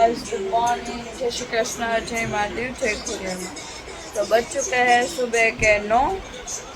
Guys, good morning, जय श्री कृष्ण, जय महादेव, जय खोरियामा। तो बज चुके हैं सुबह के 9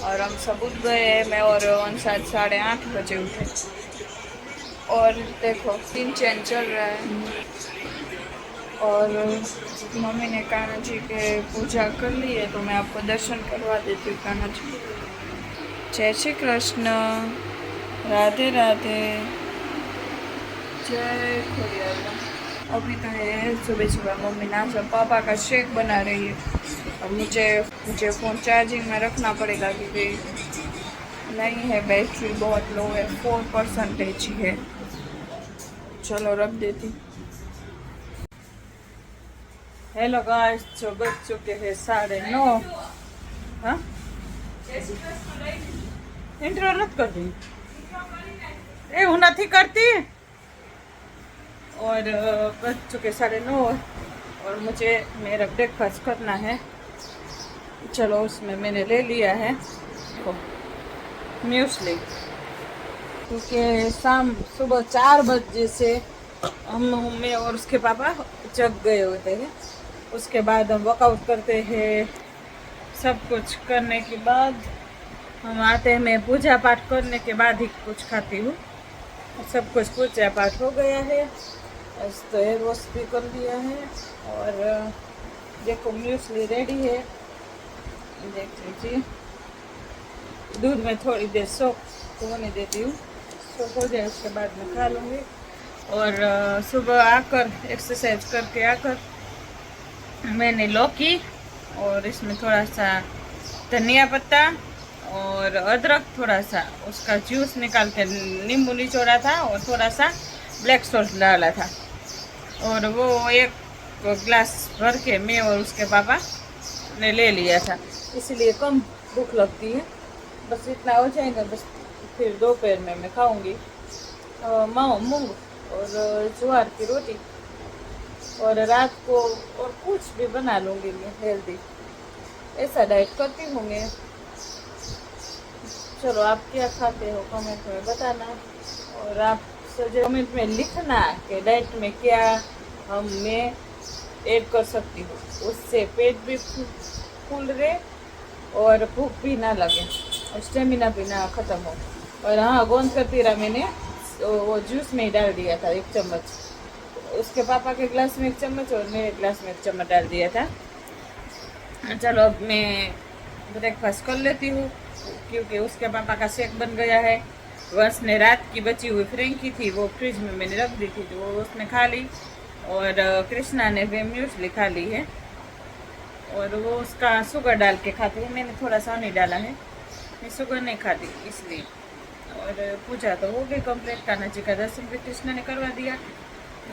और हम सब उठ गए हैं। मैं और शायद 8:30 बजे उठे। और देखो तीन चैन चल रहा है। और मम्मी ने कान्हा जी के पूजा कर ली है, तो मैं आपको दर्शन करवा देती हूँ कान्हा जी। जय श्री कृष्ण, राधे राधे, जय खोरियामा। अभी तो है सुबह सुबह मम्मी नाश्ता पापा का शेक बना रही है। और मुझे फ़ोन चार्जिंग में रखना पड़ेगा क्योंकि नहीं है, बैटरी बहुत लो है, 4% ही है। चलो रख देती। हेलो गाइस, जो बज चुके हैं 9:30। हाँ, इंट्रो मत कर दी ए, हूँ नहीं करती। और बज चुके 9:30 और मुझे मेरा ब्रेकफास्ट करना है। चलो, उसमें मैंने ले लिया है म्यूसली, क्योंकि सुबह 4 बजे से मैं और उसके पापा जग गए होते हैं। उसके बाद हम वर्कआउट करते हैं। सब कुछ करने के बाद हम आते हैं। मैं पूजा पाठ करने के बाद ही कुछ खाती हूँ। सब कुछ पूजा पाठ हो गया है, बस तो हेयर वॉश भी कर लिया है। और देखो म्यूसली रेडी है, देख लीजिए। दूध में थोड़ी देर सोख होने देती हूँ, सोख हो जाए उसके बाद में खा लूँगी। और सुबह आकर एक्सरसाइज करके आकर मैंने लौकी और इसमें थोड़ा सा धनिया पत्ता और अदरक, थोड़ा सा उसका जूस निकाल के नींबू निचोड़ा था और थोड़ा सा ब्लैक सॉल्ट डाला था। और वो एक ग्लास भर के मैं और उसके पापा ने ले लिया था, इसलिए कम भूख लगती है। बस इतना हो जाएगा, बस फिर दोपहर में मैं खाऊंगी मूंग और ज्वार की रोटी। और रात को और कुछ भी बना लूँगी मैं हेल्दी, ऐसा डाइट करती हूँ मैं। चलो, आप क्या खाते हो कमेंट में बताना। और आप कमेंट में लिखना कि डाइट में क्या मैं ऐड कर सकती हूँ, उससे पेट भी फूल रहे और भूख भी ना लगे और स्टेमिना भी ना ख़त्म हो। और हाँ, गोंद कतीरा मैंने वो जूस में ही डाल दिया था 1 चम्मच। उसके पापा के ग्लास में 1 चम्मच और मेरे ग्लास में 1 चम्मच डाल दिया था। चलो, अब मैं ब्रेकफास्ट कर लेती हूँ, क्योंकि उसके पापा का शेक बन गया है। वंश ने रात की बची हुई फ्रेंकी थी, वो फ्रिज में मैंने रख दी थी, तो वो उसने खा ली। और कृष्णा ने वे म्यूसली खा ली है और वो उसका शुगर डाल के खाती है। मैंने थोड़ा सा नहीं डाला है, मैं शुगर नहीं खाती इसलिए। और पूजा तो हो गई कंप्लीट। कान्हा जी का दर्शन भी कृष्णा ने करवा दिया।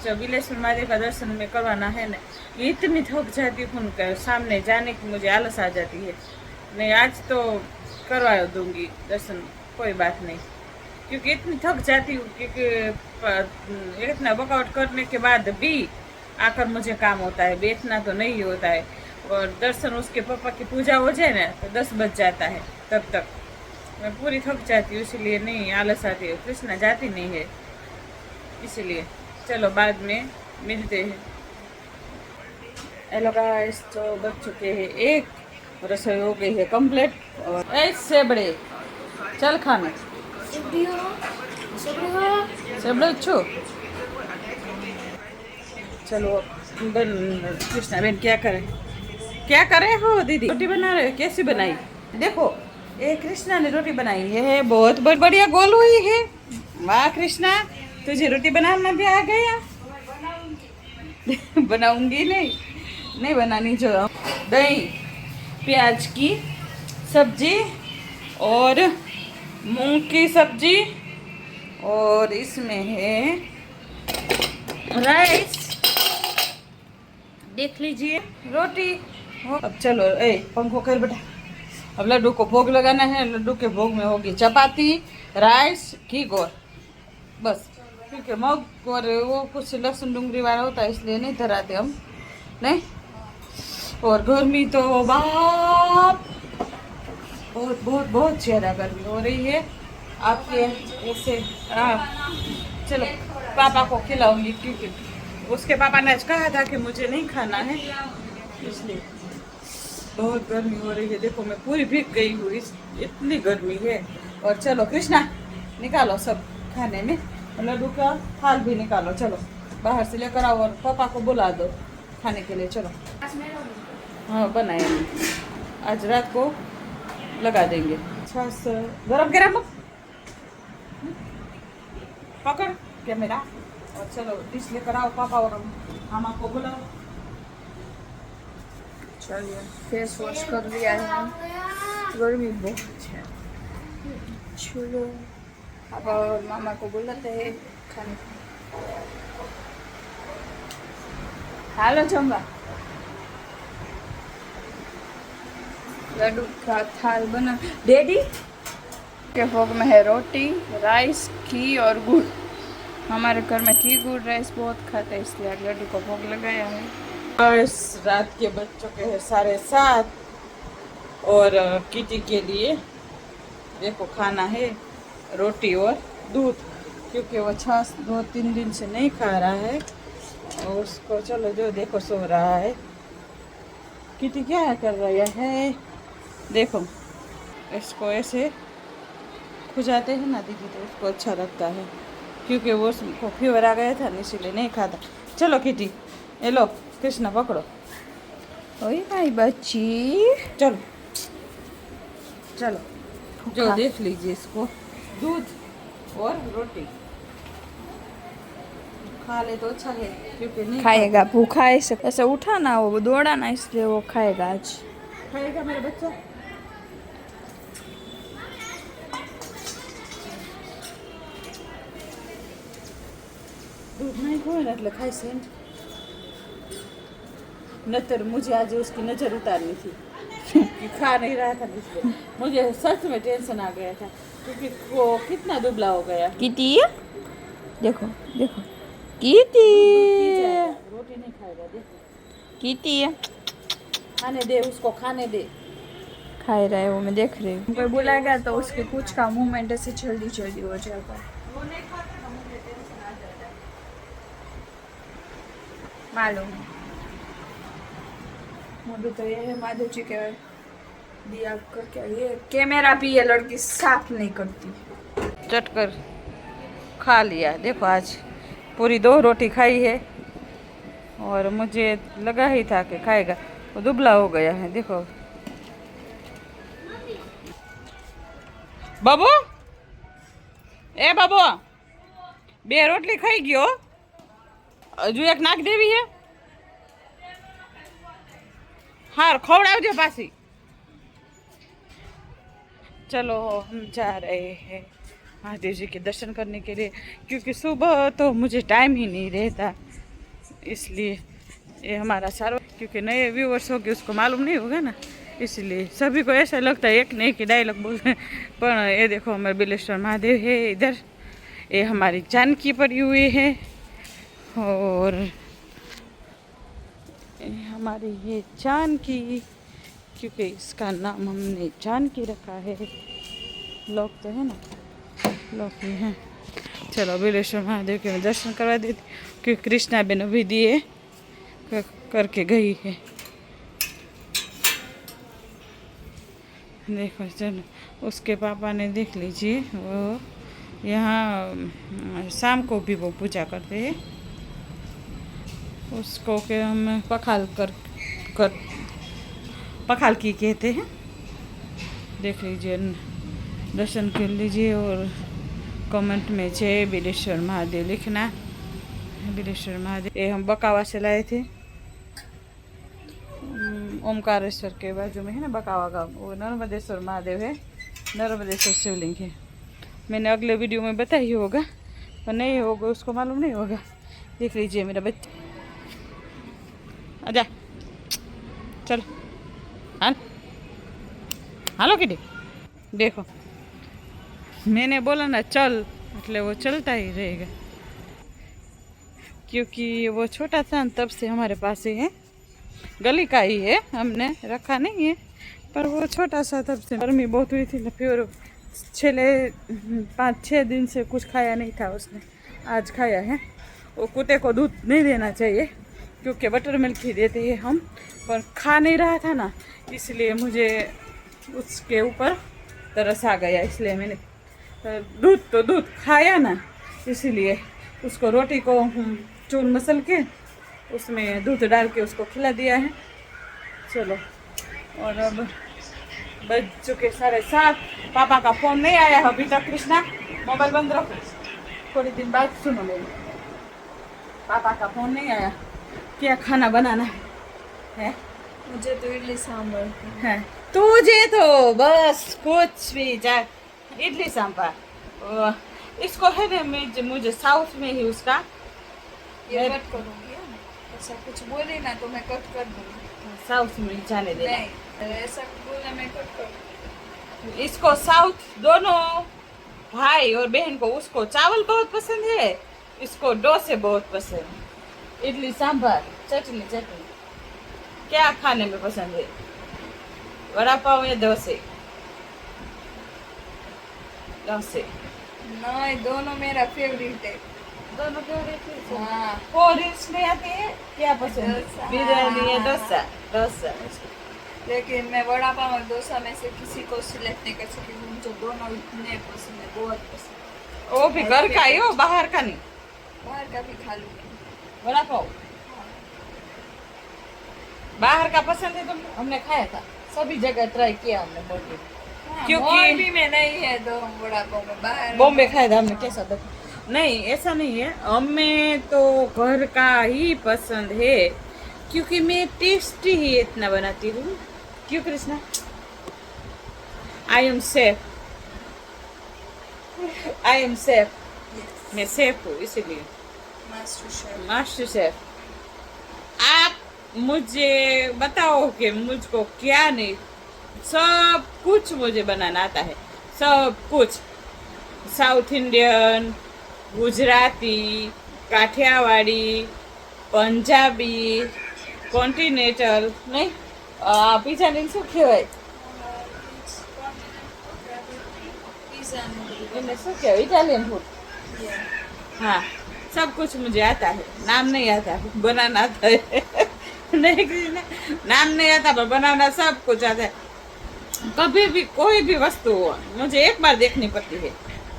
जो बिलेश्वर महादेव का दर्शन में करवाना है ना, इतनी थक जाती हूँ उनका सामने जाने की, मुझे आलस आ जाती है। नहीं, आज तो करवा दूंगी दर्शन, कोई बात नहीं, क्योंकि इतनी थक जाती हूँ। क्योंकि इतना वर्कआउट करने के बाद भी आकर मुझे काम होता है, बैठना तो नहीं होता है। और दर्शन उसके पापा की पूजा हो जाए ना तो 10 बज जाता है, तब तक मैं पूरी थक जाती हूँ, इसीलिए नहीं आलस आती है। कृष्णा जाती नहीं है इसीलिए। चलो, बाद में मिलते हैं। हेलो गाइस, तो बज चुके हैं 1, रसोई हो गई है कंप्लीट। और ऐसे बड़े चल खाना सब छो। चलो, कृष्णा बेन क्या करे हो दीदी? रोटी बना रहे हो? कैसी बनाई देखो। ये कृष्णा ने रोटी बनाई है, बहुत बढ़िया गोल हुई है। वाह कृष्णा, तुझे रोटी बनाना भी आ गया। बनाऊंगी नहीं बनानी। जो दही प्याज की सब्जी और मूंग की सब्जी और इसमें है राइस, देख लीजिए रोटी। अब चलो, पंखो कर बेटा। अब लड्डू को भोग लगाना है। लड्डू के भोग में होगी चपाती, राइस, घी गोर, बस। क्योंकि मग और वो कुछ लहसुन डूंगरी वाला होता है, इसलिए नहीं धराते हम नहीं। और गर्मी तो बाप, बहुत बहुत बहुत ज़्यादा गर्मी हो रही है। आपके ऐसे चलो, पापा को खिलाऊंगी क्योंकि उसके पापा ने आज कहा था कि मुझे नहीं खाना है, इसलिए। बहुत गर्मी हो रही है, देखो मैं पूरी भीग गई हूँ, इतनी गर्मी है। और चलो कृष्णा निकालो सब खाने में, लड्डू का थाल भी निकालो, चलो बाहर से लेकर आओ और पापा को बुला दो खाने के लिए। चलो हाँ बनाएंगे, आज रात को लगा देंगे। छाछ गरम गरम पकड़ कैमरा, और चलो डिश लेकर आओ पापा और हम आपको बुलाओ। चलिए फेस वॉश कर लिया है, गर्मी बहुत है। चलो अब और मामा को बुलाते हैं खाने। हालो जमवा, लड्डू का थाल बना। डैडी के भोग में है रोटी, राइस, घी और गुड़। हमारे घर में घी गुड़ राइस बहुत खाते हैं, इसलिए लड्डू को भोग लगाया है। बस रात के बज चुके हैं 7:30 और किटी के लिए देखो खाना है रोटी और दूध, क्योंकि वो छाछ 2-3 दिन से नहीं खा रहा है। और उसको चलो जो देखो सो रहा है। किटी क्या कर रहा है देखो, इसको ऐसे खुजाते हैं ना दीदी, तो उसको अच्छा लगता है, क्योंकि वो उसको फीवर आ गया था ना, इसीलिए नहीं खाता। चलो किटी ये लो, कृष्णा पकड़ो। ओए भाई बच्ची, चलो चलो जो देख लीजिए इसको दूध और रोटी खा ले तो अच्छा है, क्योंकि नहीं खाएगा, भूखा ऐसे उठा ना, वो दौड़ा ना, इसलिए वो खाएगा। आज खाएगा मेरा बच्चा। दूध नहीं खोए એટલે ખાઈ સેન્ટ नतर मुझे आज उसकी नज़र उतारनी थी कि खा नहीं रहा था, इसलिए मुझे सच में टेंशन आ गया था, क्योंकि वो कितना दुबला हो गया। किटी देखो देखो, किटी रोटी नहीं खाएगा, देखो किटी खाने दे उसको, खाने दे। खा रहा है वो, मैं देख रही हूँ। कोई बुलाएगा तो उसके कुछ का मूवमेंट ऐसे जल्दी जल्दी हो जाएगा। वो नहीं खाता ना, मुझे टेंशन आ जाता है, मालूम। अभी तो ये है माधव जी के दिया करके, ये कैमरा भी ये लड़की साफ नहीं करती। चट कर खा लिया, देखो आज पूरी 2 रोटी खाई है, और मुझे लगा ही था कि खाएगा, वो दुबला हो गया है देखो। बाबू ए बाबू 2 रोटली खाई गयो, हजू एक नाक देवी है, हार खवड़ावजो पासी। चलो हम जा रहे हैं महादेव जी के दर्शन करने के लिए, क्योंकि सुबह तो मुझे टाइम ही नहीं रहता, इसलिए ये हमारा सारा, क्योंकि नए व्यूअर्स हो गए उसको मालूम नहीं होगा ना, इसलिए सभी को ऐसा लगता है एक नहीं कि डायलॉग बोल रहे। पर ये देखो हमारे बिलेश्वर महादेव है इधर, ये हमारी जानकी पड़ी हुई है, और हमारी ये जानकी, क्योंकि इसका नाम हमने जानकी रखा है। लोग तो है ना, लोग ही हैं। चलो बिलेश्वर महादेव के मैं दर्शन करवा देती, क्योंकि कृष्णा बहन भी दिए करके गई है। देखो चलो, उसके पापा ने देख लीजिए, वो यहाँ शाम को भी वो पूजा करते हैं, उसको के हम पखाल पखाल की कहते हैं। देख लीजिए, दर्शन कर लीजिए, और कमेंट में जय बिलेश्वर महादेव लिखना। बिलेश्वर महादेव ये हम बकावा से लाए थे, ओमकारेश्वर के बाजू में है ना बकावा गाँव, वो नर्मदेश्वर महादेव है, नर्मदेश्वर शिवलिंग है। मैंने अगले वीडियो में बताई होगा, पर नहीं होगा उसको मालूम नहीं होगा। देख लीजिए मेरा बच्चा, आजा चल हाल हालो किटी। देखो मैंने बोला ना चल, मतलब वो चलता ही रहेगा, क्योंकि वो छोटा था तब से हमारे पास ही है, गली का ही है, हमने रखा नहीं है, पर वो छोटा सा तब से। गर्मी बहुत हुई थी ना, फिर 5-6 दिन से कुछ खाया नहीं था उसने, आज खाया है। वो कुत्ते को दूध नहीं देना चाहिए क्योंकि बटर मिल्क ही देते हैं हम, पर खा नहीं रहा था ना, इसलिए मुझे उसके ऊपर तरस आ गया, इसलिए मैंने दूध खाया ना, इसीलिए उसको रोटी को चून मसल के उसमें दूध डाल के उसको खिला दिया है। चलो, और अब बज चुके 7:30। पापा का फोन नहीं आया अभी तक। कृष्णा मोबाइल बंद रखो, थोड़ी दिन बाद सुनो मेरी। पापा का फोन नहीं आया। क्या खाना बनाना है? मुझे तो इडली सांभर है, तुझे तो बस कुछ भी चाहे इडली सांभर। इसको है ना, मुझे साउथ में ही उसका ये कट करूंगी। ऐसा कुछ बोले ना तो मैं कट कर दूंगी। साउथ में जाने देना। नहीं, ऐसा बोला मैं कट कर। इसको साउथ दोनों भाई और बहन को, उसको चावल बहुत पसंद है, इसको डोसे बहुत पसंद। इडली सांभर चटनी। क्या खाने में पसंद है? वड़ा पाव या डोसे? नहीं, दोनों मेरा फेवरेट है। दोनों फेवरेट है। हाँ, वो डिश नहीं आती है? क्या पसंद है? डोसा। बिरयानी या डोसा? लेकिन मैं वड़ा पाव और डोसा में से किसी को सिलेक्ट नहीं कर सकती। मुझे दोनों इतने पसंद है, बहुत पसंद। वो भी घर का ही हो, बाहर का नहीं? बाहर का भी खा लूंगी। वड़ा पाव बाहर का पसंद है? तो हमने खाया था, सभी जगह ट्राई किया हमने बहुत। क्योंकि भी में नहीं है तो वड़ा पाव में बाहर बॉम्बे खाया था हमने। कैसा था? नहीं, ऐसा नहीं है, हमें तो घर का ही पसंद है क्योंकि मैं टेस्टी ही इतना बनाती हूँ। क्यों कृष्णा? I am safe. मैं सेफ हूँ, इसीलिए मास्टर शेफ। आप मुझे बताओ कि मुझको क्या नहीं, सब कुछ मुझे बनाना आता है, सब कुछ। South Indian, Gujarati, Kathiawadi, Punjabi, continental नहीं, पिज्जा नहीं, શું કહેવાય? એને શું કહેવાય? Italian food. हाँ, सब कुछ मुझे आता है, नाम नहीं आता, बनाना आता है। नहीं कृष्णा, नाम नहीं आता पर बनाना सब कुछ आता है। कभी भी कोई भी वस्तु हो, मुझे एक बार देखनी पड़ती है,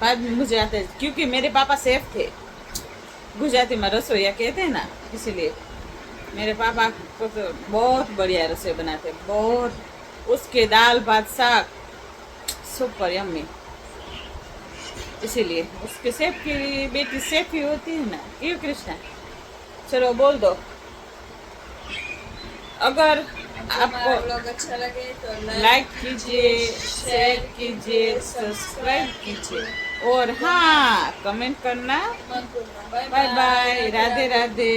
बाद में मुझे आता है, क्योंकि मेरे पापा शेफ थे। गुजराती में रसोईया कहते हैं ना, इसीलिए मेरे पापा को तो बहुत बढ़िया रसोई बनाते, बहुत। उसके दाल भात साग सुपर यम्मी, इसीलिए उसके शेफ की बेटी शेफ ही होती है ना। क्यों कृष्णा? चलो बोल दो। अगर आपको ब्लॉग अच्छा लगे तो लाइक कीजिए, शेयर कीजिए, सब्सक्राइब कीजिए, और हाँ, कमेंट करना। मत भूलना। Bye bye, Radhe Radhe.